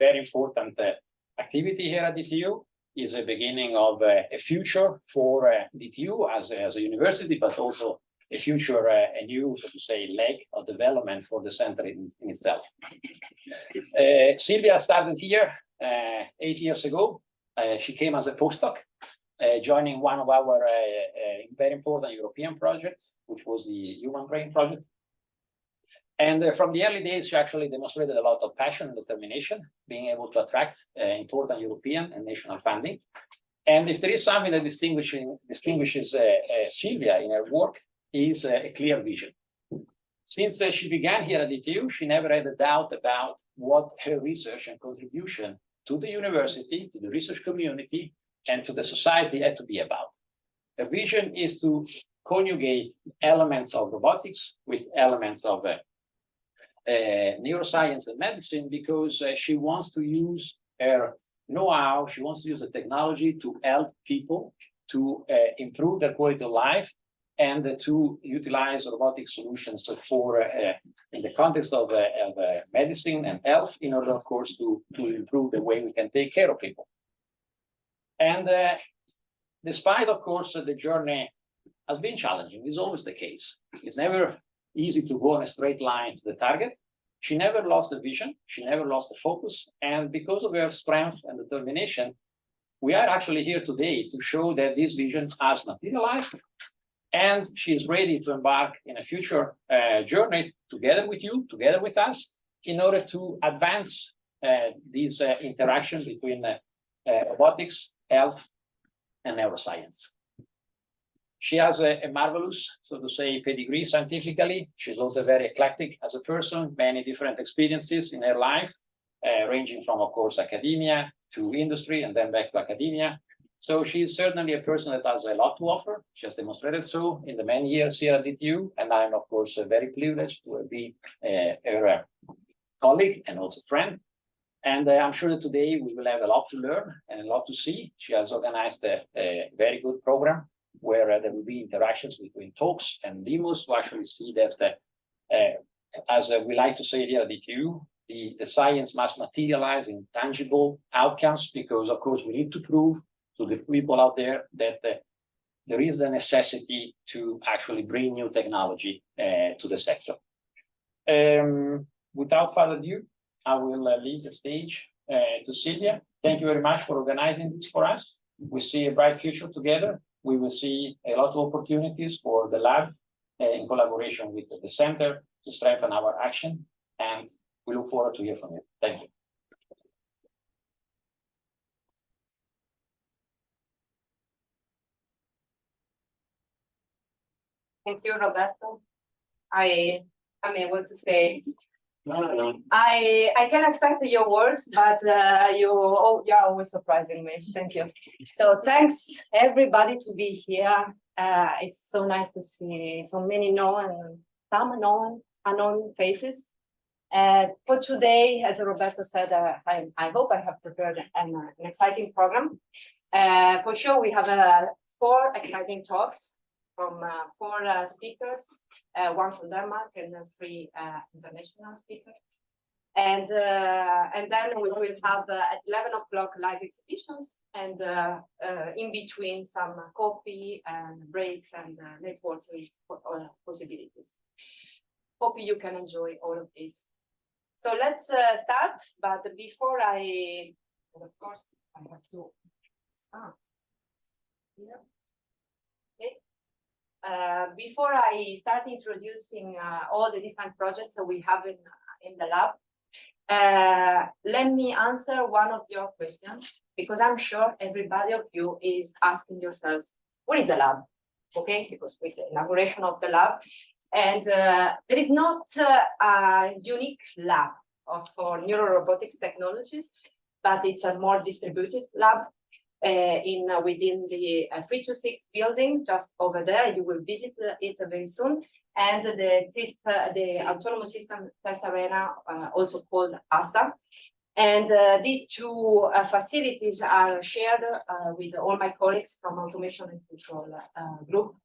very important activity here at DTU. Is a beginning of a future for DTU as a university, but also a future, a new, so to say, leg of development for the center in itself. Silvia started here 8 years ago. She came as a postdoc, joining one of our very important European projects, which was the Human Brain Project. And from the early days, she actually demonstrated a lot of passion and determination, being able to attract important European and national funding. And if there is something that distinguishes Silvia in her work, is a clear vision. Since she began here at DTU, she never had a doubt about what her research and contribution to the university, to the research community, and to the society had to be about. Her vision is to conjugate elements of robotics with elements of neuroscience and medicine, because she wants to use her know-how, she wants to use the technology to help people to improve their quality of life and to utilize robotic solutions for in the context of medicine and health, in order, of course, to improve the way we can take care of people. And despite, of course, the journey has been challenging. It's always the case. It's never easy to go in a straight line to the target. She never lost the vision. She never lost the focus. And because of her strength and determination, we are actually here today to show that this vision has materialized. And she is ready to embark in a future journey together with you, together with us, in order to advance these interactions between robotics, health, and neuroscience. She has a marvelous, so to say, pedigree scientifically. She's also very eclectic as a person, many different experiences in her life, ranging from, of course, academia to industry and then back to academia. So she's certainly a person that has a lot to offer. She has demonstrated so in the many years here at DTU, and I'm, of course, very privileged to be her colleague and also friend. And I'm sure that today we will have a lot to learn and a lot to see. She has organized a very good program where there will be interactions between talks and demos to actually see that, as we like to say here at DTU, the science must materialize in tangible outcomes, because, of course, we need to prove to the people out there that there is the necessity to actually bring new technology to the sector. Without further ado, I will leave the stage to Silvia. Thank you very much for organizing this for us. We see a bright future together. We will see a lot of opportunities for the lab in collaboration with the center to strengthen our action, and we look forward to hear from you. Thank you. Thank you, Roberto. I'm able to say, No. I can expect your words, but you're always surprising me. Thank you. So thanks everybody to be here. It's so nice to see so many known and some unknown faces. For today, as Roberto said, I hope I have prepared an exciting program. For sure, we have 4 exciting talks from 4 speakers, 1 from Denmark and 3 international speakers. And then we will have at 11 o'clock live exhibitions, and in between some coffee and breaks and networking possibilities. Hope you can enjoy all of this. So let's start, but before of course, I have to, yeah. Okay. Before I start introducing all the different projects that we have in the lab, let me answer one of your questions, because I'm sure everybody of you is asking yourselves, what is the lab? Okay, because we say inauguration of the lab. And there is not a unique lab for neurorobotics technologies, but it's a more distributed lab within the 326 building just over there. You will visit it very soon. And the Autonomous System Test Arena, also called Assoc. And these 2 facilities are shared with all my colleagues from Automation and Control group,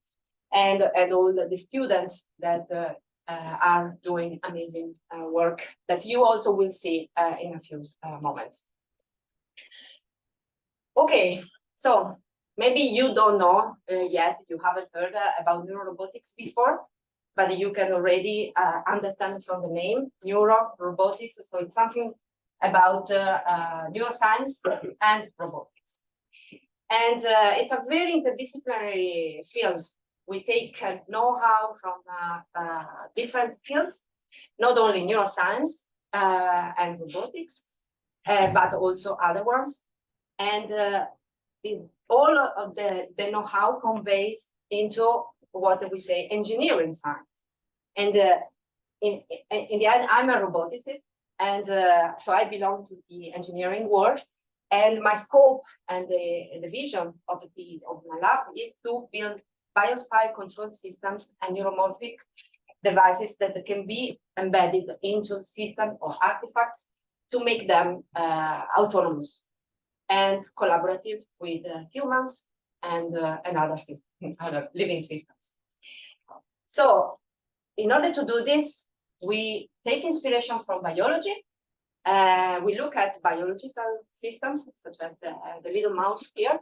and all the students that are doing amazing work that you also will see in a few moments. Okay, so maybe you don't know yet, you haven't heard about neurorobotics before, but you can already understand from the name, neurorobotics. So it's something about neuroscience and robotics. And it's a very interdisciplinary field. We take know-how from different fields, not only neuroscience and robotics, but also other ones. And all of the know-how conveys into what we say engineering science. And in the end, I'm a roboticist, and so I belong to the engineering world. And my scope and the vision of my lab is to build biosphere control systems and neuromorphic devices that can be embedded into systems or artifacts to make them autonomous and collaborative with humans and other living systems. So in order to do this, we take inspiration from biology. We look at biological systems, such as the little mouse here,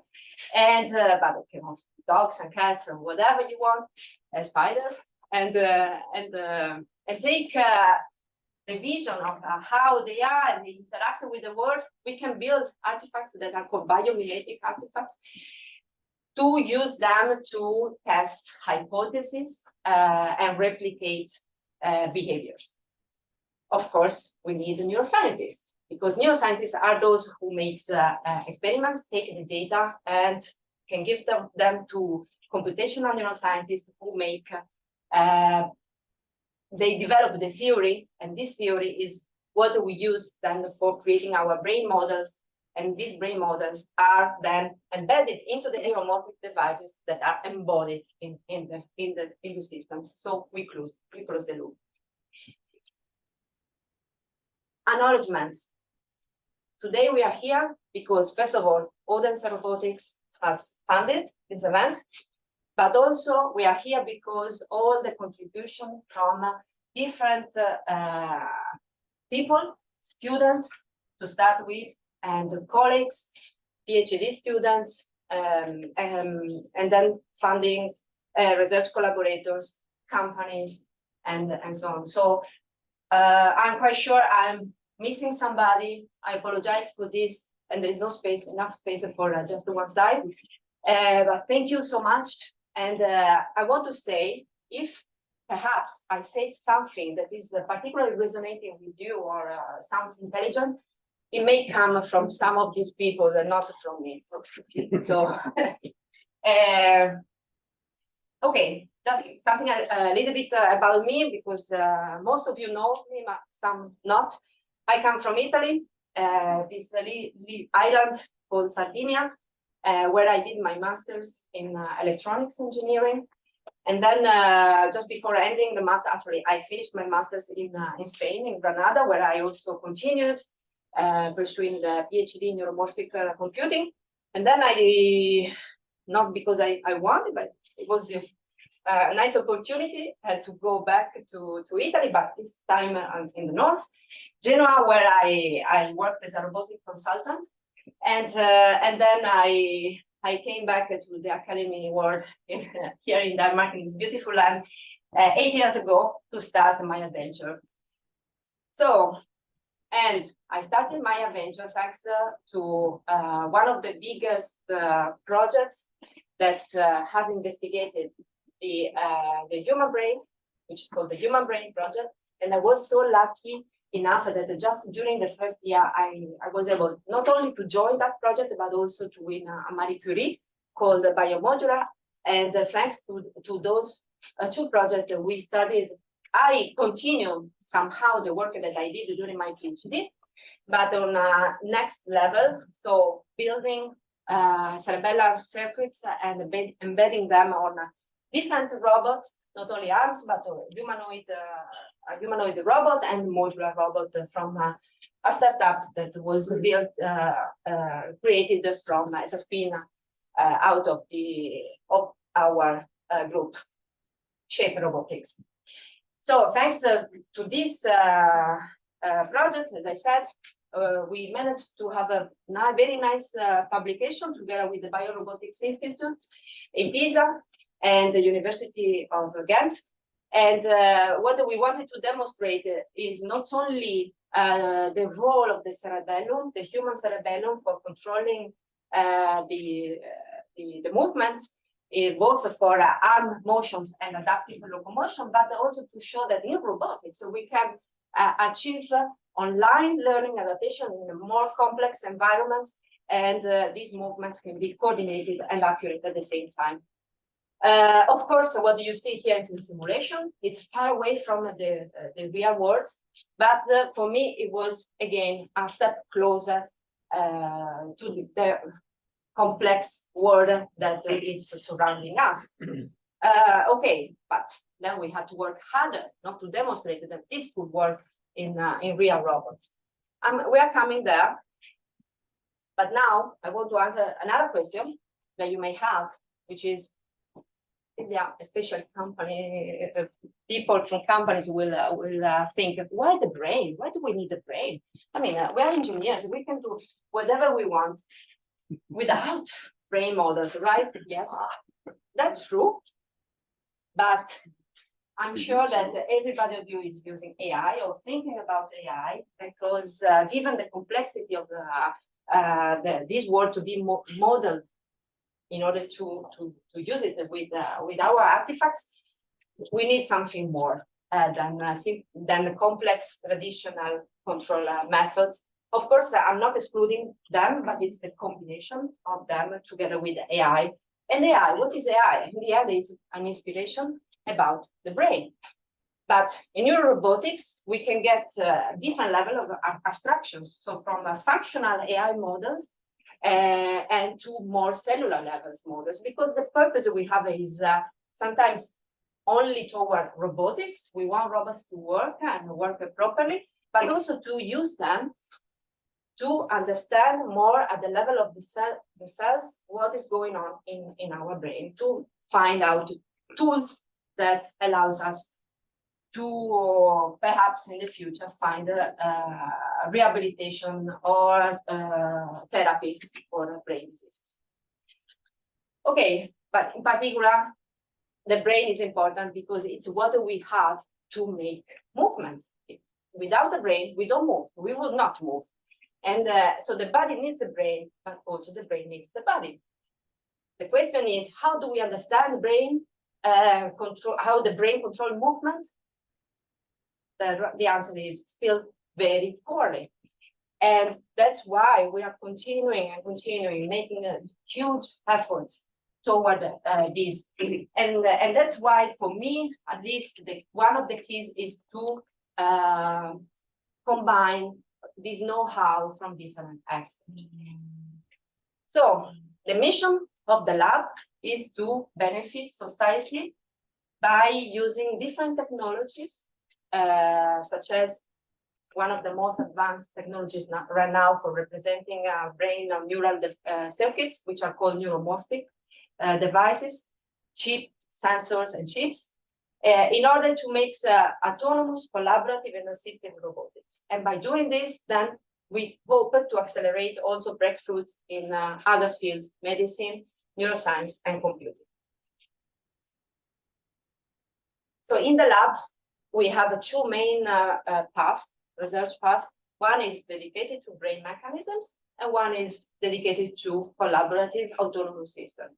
and but okay, dogs and cats and whatever you want, spiders, and take the vision of how they are and they interact with the world. We can build artifacts that are called biomimetic artifacts to use them to test hypotheses and replicate behaviors. Of course, we need neuroscientists, because neuroscientists are those who make experiments, take the data, and can give them to computational neuroscientists who make, they develop the theory, and this theory is what we use then for creating our brain models, and these brain models are then embedded into the neuromorphic devices that are embodied in the system. So we close the loop. Acknowledgements. Today we are here because, first of all, Odense Robotics has funded this event, but also we are here because all the contribution from different people, students to start with, and colleagues, PhD students, and then funding, research collaborators, companies, and so on. So I'm quite sure I'm missing somebody. I apologize for this, and there is no space, enough space for just one slide. But thank you so much. And I want to say, if perhaps I say something that is particularly resonating with you or sounds intelligent, it may come from some of these people and not from me. So, okay, just something a little bit about me, because most of you know me, but some not. I come from Italy, this island called Sardinia, where I did my master's in electronics engineering. And then just before ending the master, actually, I finished my master's in Spain, in Granada, where I also continued pursuing the PhD in neuromorphic computing. And then not because I wanted, but it was the nice opportunity to go back to Italy, but this time in the north, Genoa, where I worked as a robotic consultant. And then I came back to the academy world here in Denmark, in this beautiful land, 8 years ago to start my adventure. So, and I started my adventure thanks to one of the biggest projects that has investigated the human brain, which is called the Human Brain Project. And I was so lucky enough that just during the first year, I was able not only to join that project, but also to win a Marie Curie called the Biomodular. And thanks to those two projects that we started, I continued somehow the work that I did during my PhD, but on a next level, so building cerebellar circuits and embedding them on different robots, not only arms, but a humanoid robot and modular robot from a startup that was built, created from as a spin out of our group, Shape Robotics. So thanks to this project, as I said, we managed to have a very nice publication together with the Biorobotics Institute in Pisa and the University of Ghent. And what we wanted to demonstrate is not only the role of the cerebellum, the human cerebellum, for controlling the movements, both for arm motions and adaptive locomotion, but also to show that in robotics we can achieve online learning adaptation in a more complex environment, and these movements can be coordinated and accurate at the same time. Of course, what you see here is in simulation. It's far away from the real world, but for me, it was again a step closer to the complex world that is surrounding us. Okay, but then we had to work harder, not to demonstrate that this could work in real robots. We are coming there, but now I want to answer another question that you may have, which is, yeah, especially company people from companies will think, why the brain? Why do we need the brain? I mean, we are engineers. We can do whatever we want without brain models, right? Yes, that's true. But I'm sure that everybody of you is using AI or thinking about AI, because given the complexity of this world to be modeled in order to use it with our artifacts, we need something more than the complex traditional control methods. Of course, I'm not excluding them, but it's the combination of them together with AI. And AI, what is AI? In the end, it's an inspiration about the brain. But in neurorobotics, we can get a different level of abstractions. So from functional AI models and to more cellular levels models, because the purpose we have is sometimes only toward robotics. We want robots to work and work properly, but also to use them to understand more at the level of the cells what is going on in our brain, to find out tools that allows us to perhaps in the future find rehabilitation or therapies for brain diseases. Okay, but in particular, the brain is important because it's what we have to make movements. Without the brain, we don't move. We will not move. And so the body needs the brain, but also the brain needs the body. The question is, how do we understand the brain, how the brain control movement? The answer is still very poorly. And that's why we are continuing, making a huge effort toward this. And that's why, for me, at least, one of the keys is to combine this know-how from different experts. So the mission of the lab is to benefit society by using different technologies, such as one of the most advanced technologies right now for representing brain neural circuits, which are called neuromorphic devices, chip sensors and chips, in order to make autonomous, collaborative, and assistive robotics. And by doing this, then we hope to accelerate also breakthroughs in other fields, medicine, neuroscience, and computing. So in the labs, we have two main paths, research paths. One is dedicated to brain mechanisms, and one is dedicated to collaborative autonomous systems.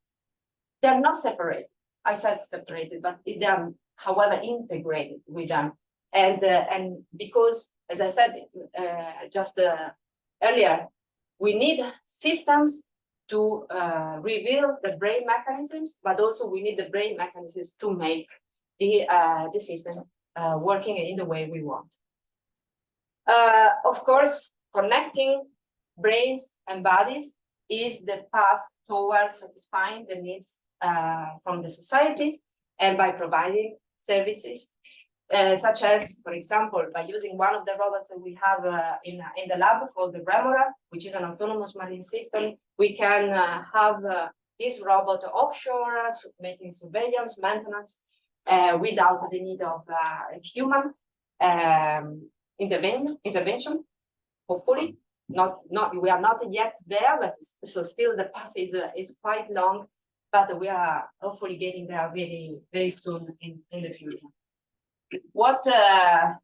They're not separated. I said separated, but they are, however, integrated with them. And because, as I said just earlier, we need systems to reveal the brain mechanisms, but also we need the brain mechanisms to make the system working in the way we want. Of course, connecting brains and bodies is the path towards satisfying the needs from the societies, and by providing services such as, for example, by using one of the robots that we have in the lab called the Remora, which is an autonomous marine system. We can have this robot offshore, making surveillance, maintenance, without the need of human intervention. Hopefully, we are not yet there, but so still the path is quite long. But we are hopefully getting there very, very soon in the future. What I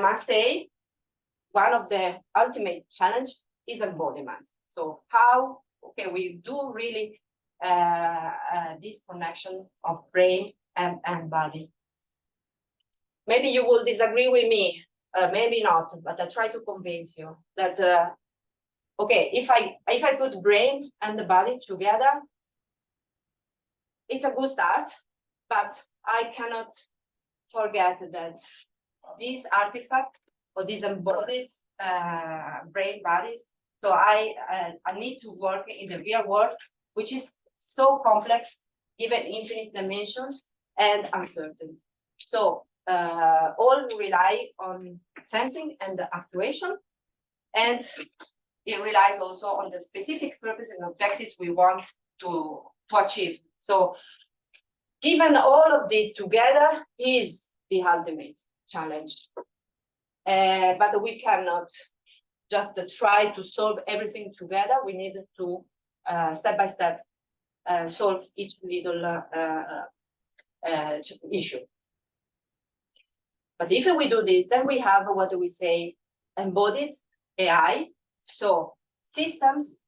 must say, one of the ultimate challenge is embodiment. So how, okay, we do really this connection of brain and body. Maybe you will disagree with me, maybe not, but I try to convince you that, okay, if I put brain and the body together, it's a good start, but I cannot forget that these artifacts or these embodied brain bodies, so I need to work in the real world, which is so complex, given infinite dimensions and uncertain. So all rely on sensing and the actuation, and it relies also on the specific purpose and objectives we want to achieve. So given all of this together is the ultimate challenge. But we cannot just try to solve everything together. We need to step by step solve each little issue. But if we do this, then we have what do we say, embodied AI. So systems,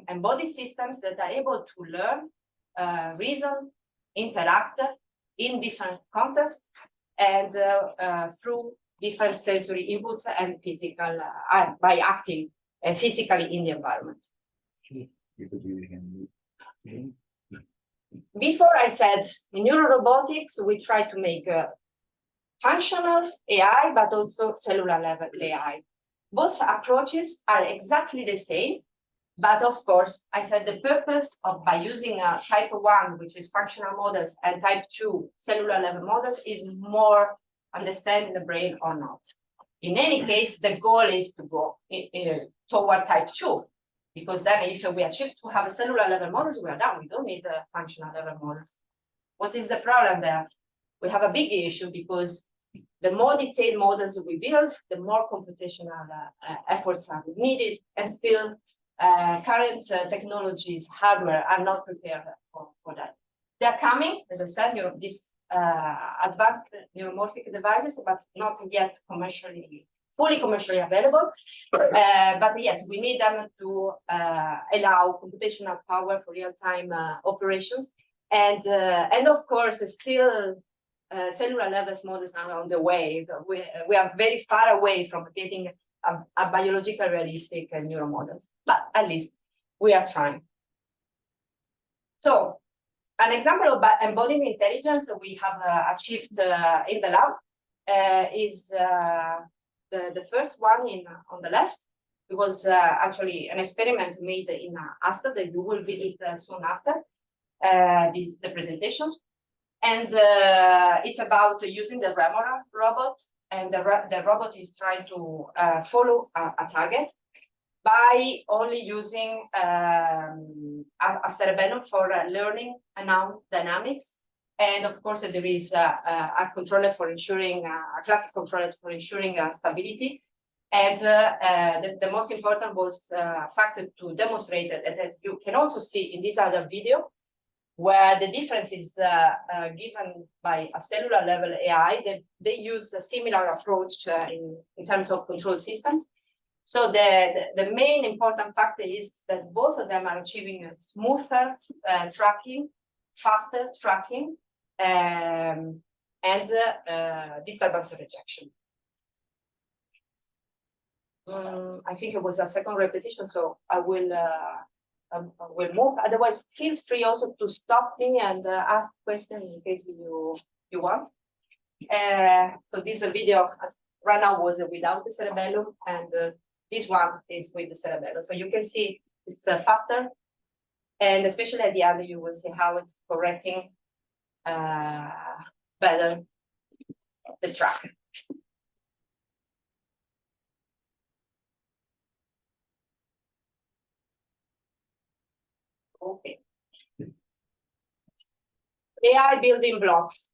embodied systems that are able to learn, reason, interact in different contexts and through different sensory inputs and physical, by acting physically in the environment. Before I said, in neurorobotics, we try to make functional AI, but also cellular level AI. Both approaches are exactly the same, but of course, I said the purpose of by using type 1, which is functional models, and type 2, cellular level models, is more understanding the brain or not. In any case, the goal is to go toward type 2, because then if we achieve to have a cellular level models, we are done. We don't need the functional level models. What is the problem there? We have a big issue because the more detailed models we build, the more computational efforts are needed, and still current technologies, hardware are not prepared for that. They're coming, as I said, these advanced neuromorphic devices, but not yet fully commercially available. But yes, we need them to allow computational power for real-time operations. And of course, still cellular level models are on the way. We are very far away from getting a biological realistic neural models, but at least we are trying. So an example of embodied intelligence we have achieved in the lab is the first one on the left. It was actually an experiment made in Assoc that you will visit soon after the presentations. And it's about using the Remora robot, and the robot is trying to follow a target by only using a cerebellum for learning noun dynamics. And of course, there is a controller for ensuring, a classic controller for ensuring stability. And the most important was fact to demonstrate that you can also see in this other video, where the difference is given by a cellular level AI. They use a similar approach in terms of control systems. So the main important factor is that both of them are achieving a smoother tracking, faster tracking, and disturbance rejection. I think it was a second repetition, so I will move. Otherwise, feel free also to stop me and ask questions in case you want. So this video right now was without the cerebellum, and this one is with the cerebellum. So you can see it's faster, and especially at the end, you will see how it's correcting better the track. Okay. AI building blocks.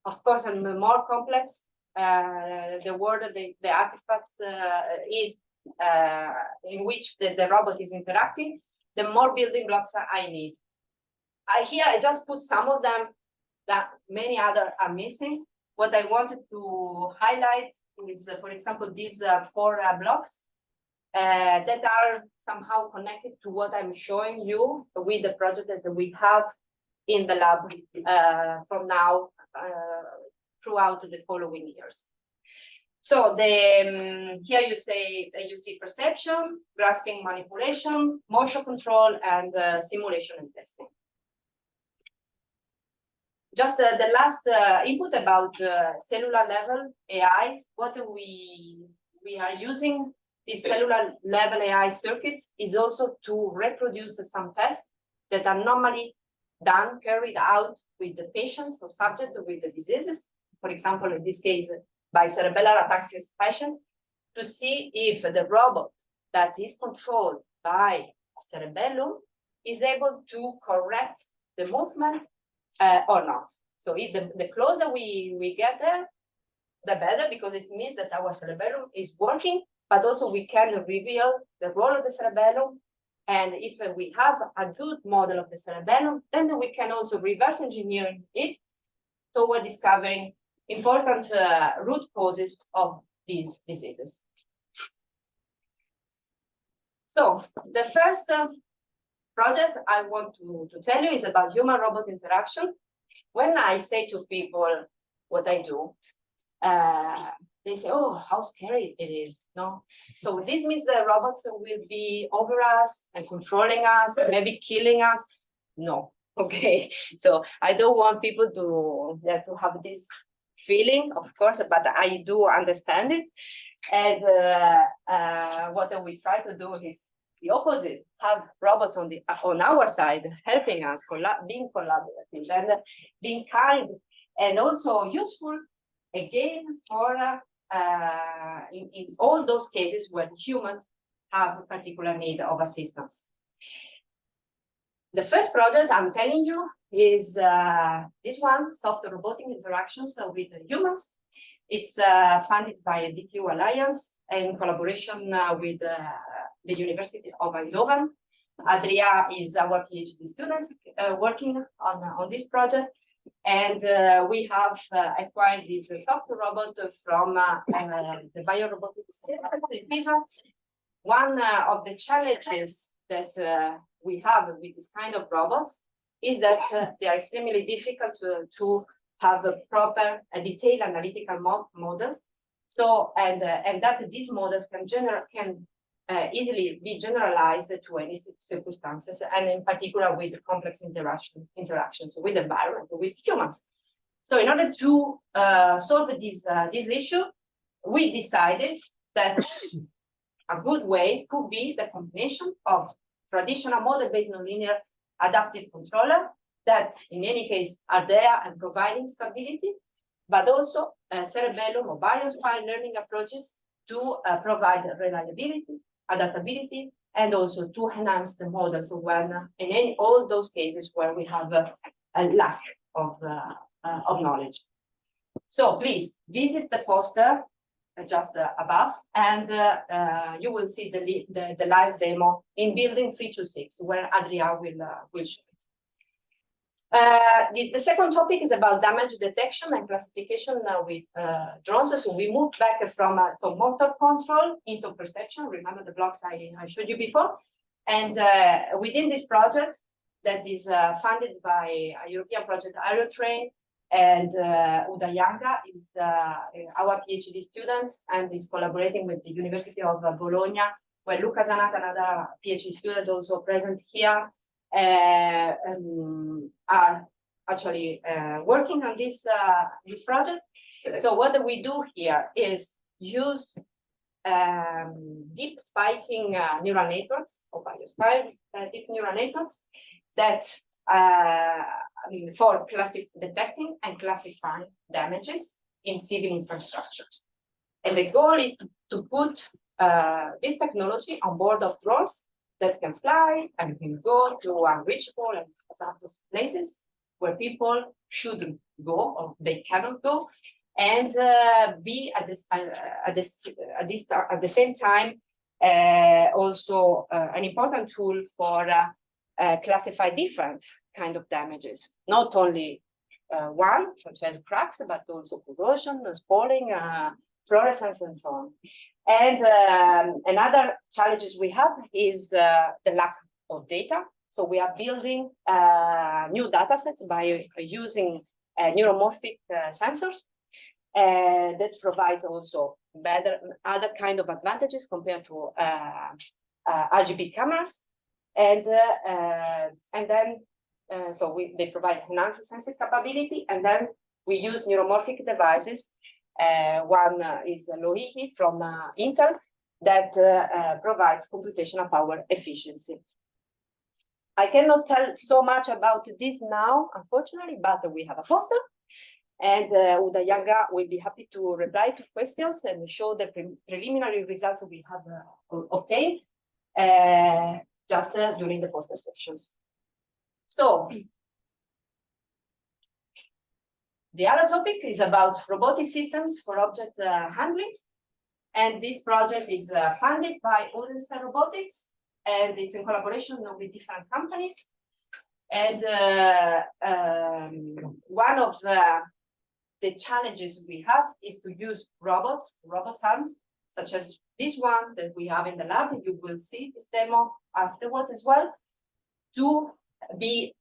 Of course, and the more complex the word, the artifacts is in which the robot is interacting, the more building blocks I need. Here I just put some of them that many others are missing. What I wanted to highlight is, for example, these 4 blocks that are somehow connected to what I'm showing you with the project that we have in the lab from now throughout the following years. So here you see perception, grasping, manipulation, motion control, and simulation and testing. Just the last input about cellular level AI. What we are using these cellular level AI circuits is also to reproduce some tests that are normally done, carried out with the patients or subjects with the diseases. For example, in this case, by cerebellar ataxia patient, to see if the robot that is controlled by cerebellum is able to correct the movement or not. So the closer we get there, the better, because it means that our cerebellum is working, but also we can reveal the role of the cerebellum. And if we have a good model of the cerebellum, then we can also reverse engineer it toward discovering important root causes of these diseases. So the first project I want to tell you is about human-robot interaction. When I say to people what I do, they say, "Oh, how scary it is!" No, so this means the robots will be over us and controlling us, maybe killing us. No, okay. So I don't want people to have this feeling, of course, but I do understand it. And what we try to do is the opposite: have robots on our side, helping us, being collaborative and being kind, and also useful again for in all those cases when humans have a particular need of assistance. The first project I'm telling you is this one, soft robotic interactions with humans. It's funded by DTU Alliance in collaboration with the University of Eindhoven. Adria is our PhD student working on this project. And we have acquired this soft robot from the biorobotics in Pisa. One of the challenges that we have with this kind of robots is that they are extremely difficult to have a proper, detailed analytical models. So, and that these models can easily be generalized to any circumstances, and in particular with complex interactions with the environment, with humans. So in order to solve this issue, we decided that a good way could be the combination of traditional model-based nonlinear adaptive controller that in any case are there and providing stability, but also cerebellum or biospine learning approaches to provide reliability, adaptability, and also to enhance the models when in all those cases where we have a lack of knowledge. So please visit the poster just above, and you will see the live demo in building 326, where Adria will show it. The second topic is about damage detection and classification with drones. So we moved back from motor control into perception. Remember the blocks I showed you before. And within this project that is funded by a European project, Aerotrain, and Udayanga is our PhD student and is collaborating with the University of Bologna, where Luca Zanata, another PhD student also present here, are actually working on this project. So what we do here is use deep spiking neural networks, or biospine deep neural networks, that for detecting and classifying damages in civil infrastructures. And the goal is to put this technology on board of drones that can fly and can go to unreachable and hazardous places where people should go or they cannot go, and be at the same time also an important tool for classify different kind of damages, not only one, such as cracks, but also corrosion, spalling, fluorescence, and so on. And another challenges we have is the lack of data. So we are building new data sets by using neuromorphic sensors. That provides also better other kind of advantages compared to RGB cameras. And then they provide enhanced sensor capability, and then we use neuromorphic devices. One is Loihi from Intel that provides computational power efficiency. I cannot tell so much about this now, unfortunately, but we have a poster, and Uda Yaga will be happy to reply to questions and show the preliminary results we have obtained just during the poster sections. So, the other topic is about robotic systems for object handling. And this project is funded by Odense Robotics, and it's in collaboration with different companies. And one of the challenges we have is to use robot arms, such as this one that we have in the lab. You will see this demo afterwards as well, to be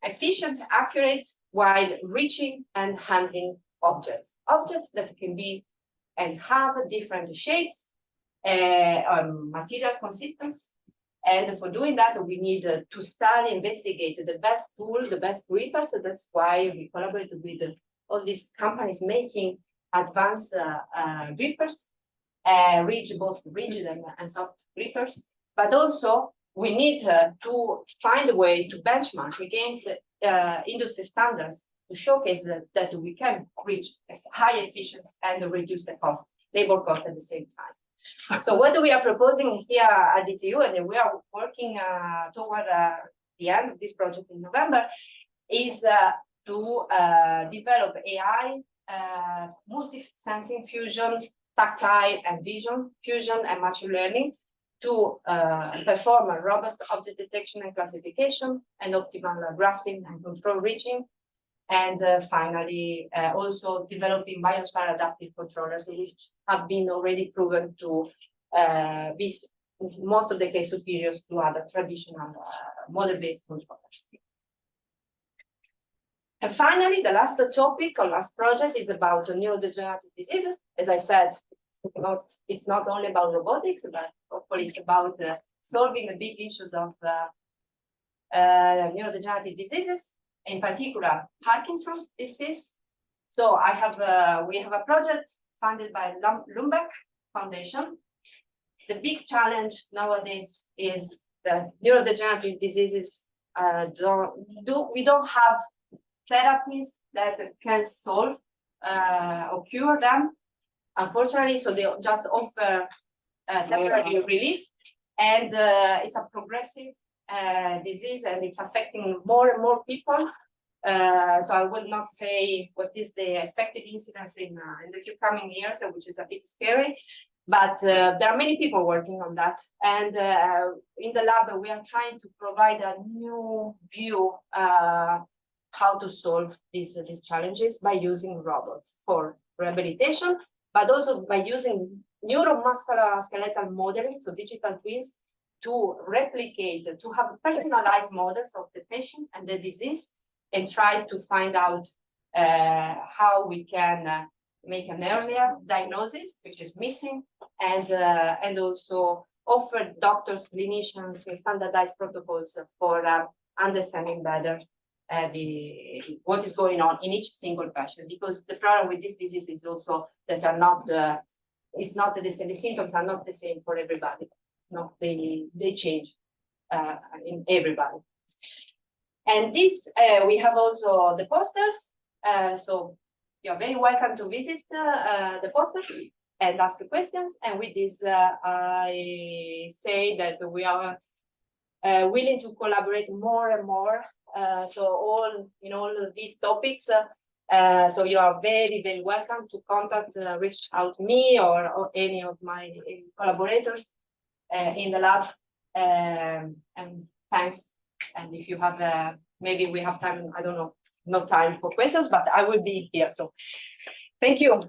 efficient, accurate, while reaching and handling objects that can be and have different shapes, material consistency. And for doing that, we need to study, investigate the best tool, the best grippers. So that's why we collaborate with all these companies making advanced grippers, both rigid and soft grippers. But also, we need to find a way to benchmark against industry standards to showcase that we can reach high efficiency and reduce the cost, labor cost at the same time. So what we are proposing here at DTU, and we are working toward the end of this project in November, is to develop AI, multi-sensing fusion, tactile and vision fusion, and machine learning to perform a robust object detection and classification, and optimal grasping and control reaching. And finally, also developing biosphere adaptive controllers, which have been already proven to be, in most of the case, superior to other traditional model-based controllers. And finally, the last topic or last project is about neurodegenerative diseases. As I said, it's not only about robotics, but hopefully it's about solving the big issues of neurodegenerative diseases, in particular Parkinson's disease. So we have a project funded by Lundbeck Foundation. The big challenge nowadays is that neurodegenerative diseases we don't have therapies that can solve or cure them, unfortunately. So they just offer temporary relief, and it's a progressive disease, and it's affecting more and more people. So I will not say what is the expected incidence in the few coming years, which is a bit scary, but there are many people working on that. And in the lab, we are trying to provide a new view how to solve these challenges by using robots for rehabilitation, but also by using neuromuscular skeletal modeling, so digital twins, to replicate, to have personalized models of the patient and the disease, and try to find out how we can make an earlier diagnosis, which is missing, and also offer doctors, clinicians, standardized protocols for understanding better what is going on in each single patient. Because the problem with this disease is also that are not it's not the same. The symptoms are not the same for everybody. No, they change in everybody. And this we have also the posters. So you're very welcome to visit the posters and ask questions. And with this, I say that we are willing to collaborate more and more. So all in all of these topics. So you are very, very welcome to contact, reach out to me or any of my collaborators in the lab. And thanks. And if you have, maybe we have time, I don't know, no time for questions, but I will be here. So thank you.